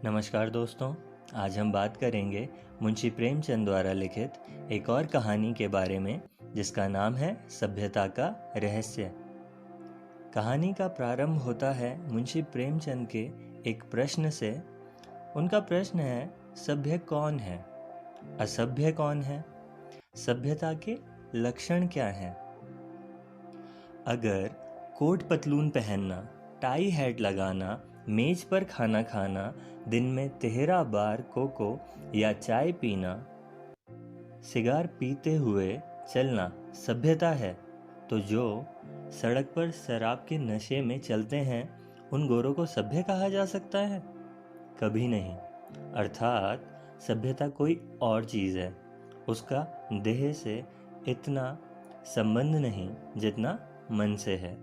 नमस्कार दोस्तों। आज हम बात करेंगे मुंशी प्रेमचंद द्वारा लिखित एक और कहानी के बारे में जिसका नाम है सभ्यता का रहस्य। कहानी का प्रारंभ होता है मुंशी प्रेमचंद के एक प्रश्न से। उनका प्रश्न है, सभ्य कौन है, असभ्य कौन है, सभ्यता के लक्षण क्या हैं। अगर कोट पतलून पहनना, टाई हैट लगाना, मेज पर खाना खाना, दिन में 13 बार कोको या चाय पीना, सिगार पीते हुए चलना सभ्यता है, तो जो सड़क पर शराब के नशे में चलते हैं उन गोरों को सभ्य कहा जा सकता है? कभी नहीं। अर्थात सभ्यता कोई और चीज़ है, उसका देह से इतना संबंध नहीं जितना मन से है।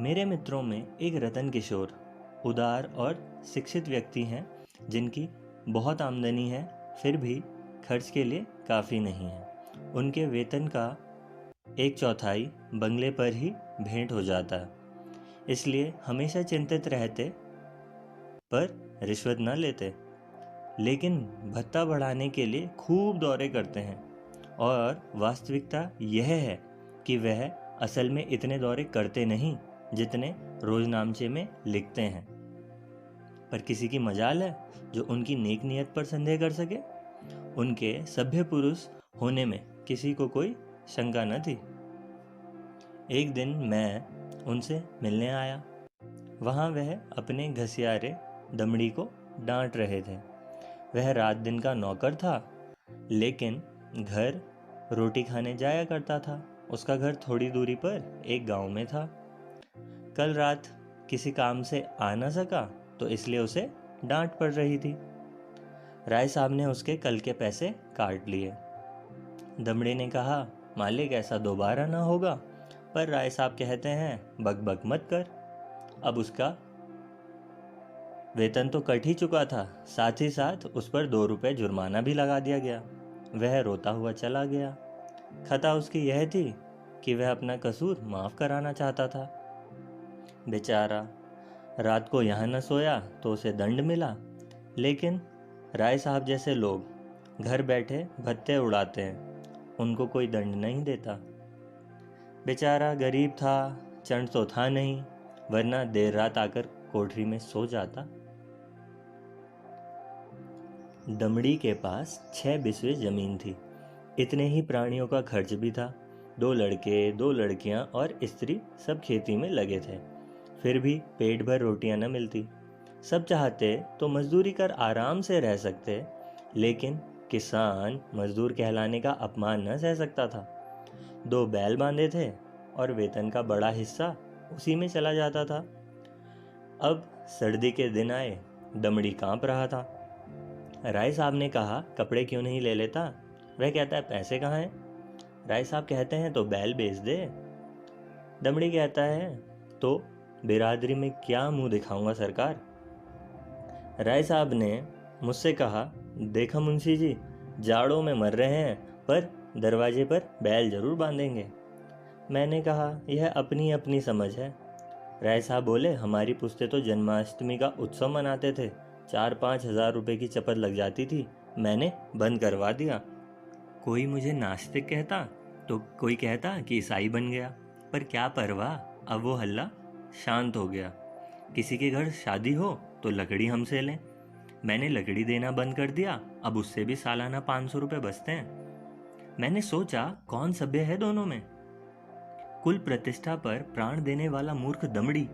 मेरे मित्रों में एक रतन किशोर उदार और शिक्षित व्यक्ति हैं जिनकी बहुत आमदनी है, फिर भी खर्च के लिए काफ़ी नहीं है। उनके वेतन का 1/4 बंगले पर ही भेंट हो जाता है, इसलिए हमेशा चिंतित रहते पर रिश्वत न लेते, लेकिन भत्ता बढ़ाने के लिए खूब दौरे करते हैं। और वास्तविकता यह है कि वह असल में इतने दौरे करते नहीं जितने रोजनामचे में लिखते हैं। पर किसी की मजाल है जो उनकी नेक नियत पर संदेह कर सके। उनके सभ्य पुरुष होने में किसी को कोई शंका न थी। एक दिन मैं उनसे मिलने आया। वहाँ वह अपने घसियारे दमड़ी को डांट रहे थे। वह रात दिन का नौकर था, लेकिन घर रोटी खाने जाया करता था। उसका घर थोड़ी दूरी पर एक गांव में था। कल रात किसी काम से आ न सका तो इसलिए उसे डांट पड़ रही थी। राय साहब ने उसके कल के पैसे काट लिए। दमड़ी ने कहा, मालिक ऐसा दोबारा ना होगा। पर राय साहब कहते हैं, बक बक मत कर। अब उसका वेतन तो कट ही चुका था, साथ ही साथ उस पर 2 रुपए जुर्माना भी लगा दिया गया। वह रोता हुआ चला गया। खता उसकी यह थी कि वह अपना कसूर माफ़ कराना चाहता था। बेचारा रात को यहाँ न सोया तो उसे दंड मिला, लेकिन राय साहब जैसे लोग घर बैठे भत्ते उड़ाते हैं, उनको कोई दंड नहीं देता। बेचारा गरीब था, चंड तो था नहीं, वरना देर रात आकर कोठरी में सो जाता। दमड़ी के पास 6 बिस्वे जमीन थी। इतने ही प्राणियों का खर्च भी था। 2 लड़के, 2 लड़कियां और स्त्री सब खेती में लगे थे, फिर भी पेट भर रोटियां न मिलती। सब चाहते तो मजदूरी कर आराम से रह सकते, लेकिन किसान मजदूर कहलाने का अपमान न सह सकता था। 2 बैल बांधे थे और वेतन का बड़ा हिस्सा उसी में चला जाता था। अब सर्दी के दिन आए, दमड़ी कांप रहा था। राय साहब ने कहा, कपड़े क्यों नहीं ले लेता? वह कहता है, पैसे कहाँ हैं? राय साहब कहते हैं, तो बैल बेच दे। दमड़ी कहता है, तो बिरादरी में क्या मुंह दिखाऊंगा सरकार? राय साहब ने मुझसे कहा, देखा मुंशी जी, जाड़ों में मर रहे हैं, पर दरवाजे पर बैल जरूर बांधेंगे। मैंने कहा, यह अपनी अपनी समझ है। राय साहब बोले, हमारी पुश्ते तो जन्माष्टमी का उत्सव मनाते थे, 4-5 हज़ार रुपए की चपत लग जाती थी, मैंने बंद करवा दिया। कोई मुझे नास्तिक कहता तो कोई कहता कि ईसाई बन गया, पर क्या परवाह, अब वो हल्ला शांत हो गया। किसी के घर शादी हो तो लकड़ी हमसे लें, मैंने लकड़ी देना बंद कर दिया, अब उससे भी सालाना 500 रुपये बचते हैं। मैंने सोचा, कौन सभ्य है दोनों में, कुल प्रतिष्ठा पर प्राण देने वाला मूर्ख दमड़ी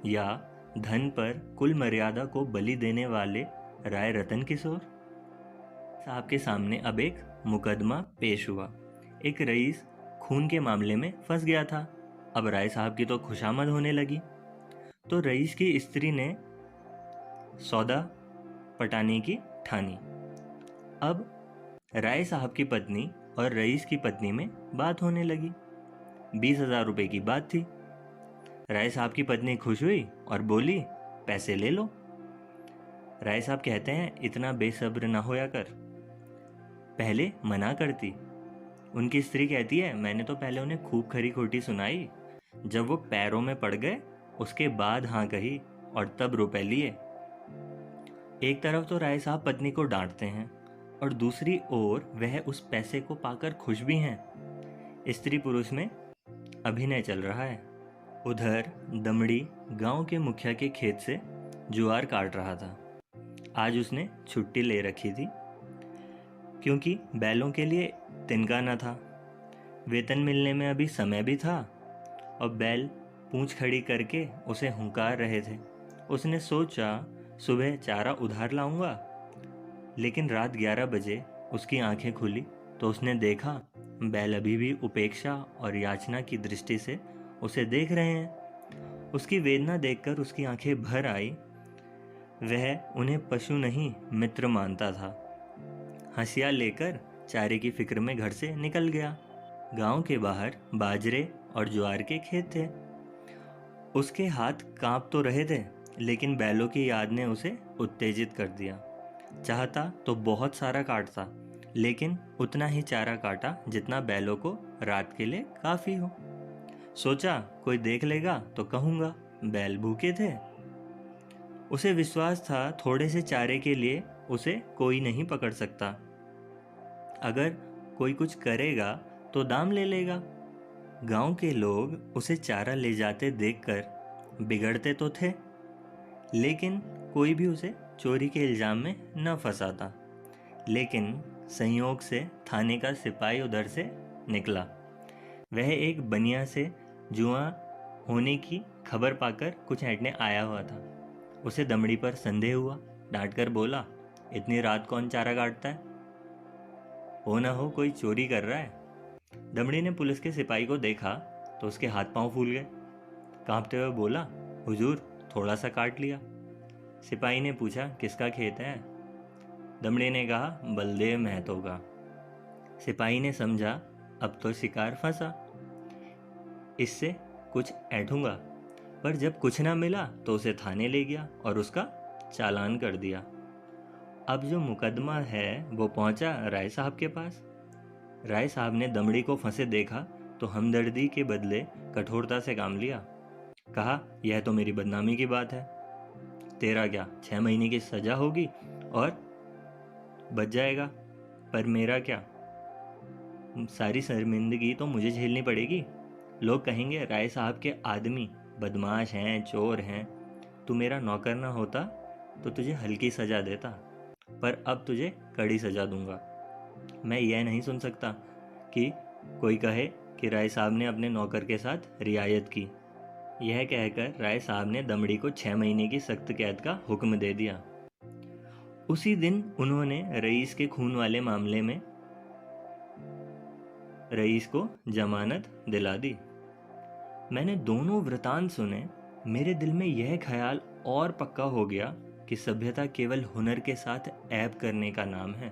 या धन पर कुल मर्यादा को बलि देने वाले राय रतन किशोर? साहब के सामने अब एक मुकदमा पेश हुआ। एक रईस खून के मामले में फंस गया था। अब राय साहब की तो खुशामद होने लगी, तो रईस की स्त्री ने सौदा पटाने की ठानी। अब राय साहब की पत्नी और रईस की पत्नी में बात होने लगी। 20,000 रुपए की बात थी। राय साहब की पत्नी खुश हुई और बोली, पैसे ले लो। राय साहब कहते हैं, इतना बेसब्र ना होया कर, पहले मना करती। उनकी स्त्री कहती है, मैंने तो पहले उन्हें खूब खरी खोटी सुनाई, जब वो पैरों में पड़ गए उसके बाद हाँ कही और तब रुपए लिए। एक तरफ तो राय साहब पत्नी को डांटते हैं और दूसरी ओर वह उस पैसे को पाकर खुश भी हैं। स्त्री पुरुष में अभिनय चल रहा है। उधर दमड़ी गांव के मुखिया के खेत से ज्वार काट रहा था। आज उसने छुट्टी ले रखी थी क्योंकि बैलों के लिए तिनका न था। वेतन मिलने में अभी समय भी था और बैल पूंछ खड़ी करके उसे हुंकार रहे थे। उसने सोचा सुबह चारा उधार लाऊंगा, लेकिन रात 11 बजे उसकी आंखें खुली तो उसने देखा बैल अभी भी उपेक्षा और याचना की दृष्टि से उसे देख रहे हैं। उसकी वेदना देखकर उसकी आंखें भर आई। वह उन्हें पशु नहीं मित्र मानता था। हंसिया लेकर चारे की फिक्र में घर से निकल गया। गांव के बाहर बाजरे और ज्वार के खेत थे। उसके हाथ कांप तो रहे थे, लेकिन बैलों की याद ने उसे उत्तेजित कर दिया। चाहता तो बहुत सारा काटता, लेकिन उतना ही चारा काटा जितना बैलों को रात के लिए काफी हो। सोचा कोई देख लेगा तो कहूंगा बैल भूखे थे। उसे विश्वास था थोड़े से चारे के लिए उसे कोई नहीं पकड़ सकता। अगर कोई कुछ करेगा तो दाम ले लेगा। गांव के लोग उसे चारा ले जाते देखकर बिगड़ते तो थे, लेकिन कोई भी उसे चोरी के इल्जाम में न फंसाता। लेकिन संयोग से थाने का सिपाही उधर से निकला। वह एक बनिया से जुआ होने की खबर पाकर कुछ ऐंठने आया हुआ था। उसे दमड़ी पर संदेह हुआ। डांट कर बोला, इतनी रात कौन चारा काटता है? हो ना हो कोई चोरी कर रहा है। दमड़ी ने पुलिस के सिपाही को देखा तो उसके हाथ पांव फूल गए। कांपते हुए बोला, हुजूर थोड़ा सा काट लिया। सिपाही ने पूछा, किसका खेत है? दमड़ी ने कहा, बलदेव महतो का। सिपाही ने समझा अब तो शिकार फंसा, इससे कुछ ऐंठूंगा। पर जब कुछ ना मिला तो उसे थाने ले गया और उसका चालान कर दिया। अब जो मुकदमा है वो पहुंचा राय साहब के पास। राय साहब ने दमड़ी को फंसे देखा तो हमदर्दी के बदले कठोरता से काम लिया। कहा, यह तो मेरी बदनामी की बात है। तेरा क्या 6 महीने की सजा होगी और बच जाएगा, पर मेरा क्या? सारी शर्मिंदगी तो मुझे झेलनी पड़ेगी। लोग कहेंगे राय साहब के आदमी बदमाश हैं, चोर हैं। तू मेरा नौकर ना होता तो तुझे हल्की सजा देता, पर अब तुझे कड़ी सजा दूंगा। मैं यह नहीं सुन सकता कि कोई कहे कि राय साहब ने अपने नौकर के साथ रियायत की। यह कहकर राय साहब ने दमड़ी को 6 महीने की सख्त कैद का हुक्म दे दिया। उसी दिन उन्होंने रईस के खून वाले मामले में रईस को जमानत दिला दी। मैंने दोनों वृतांत सुने। मेरे दिल में यह ख्याल और पक्का हो गया कि सभ्यता केवल हुनर के साथ ऐब करने का नाम है।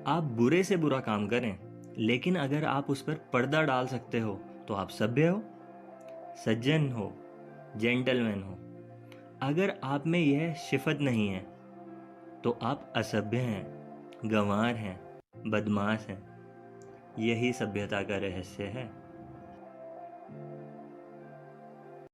आप बुरे से बुरा काम करें, लेकिन अगर आप उस पर पर्दा डाल सकते हो तो आप सभ्य हो, सज्जन हो, जेंटलमैन हो। अगर आप में यह सिफत नहीं है तो आप असभ्य हैं, गंवार हैं, बदमाश हैं। यही सभ्यता का रहस्य है।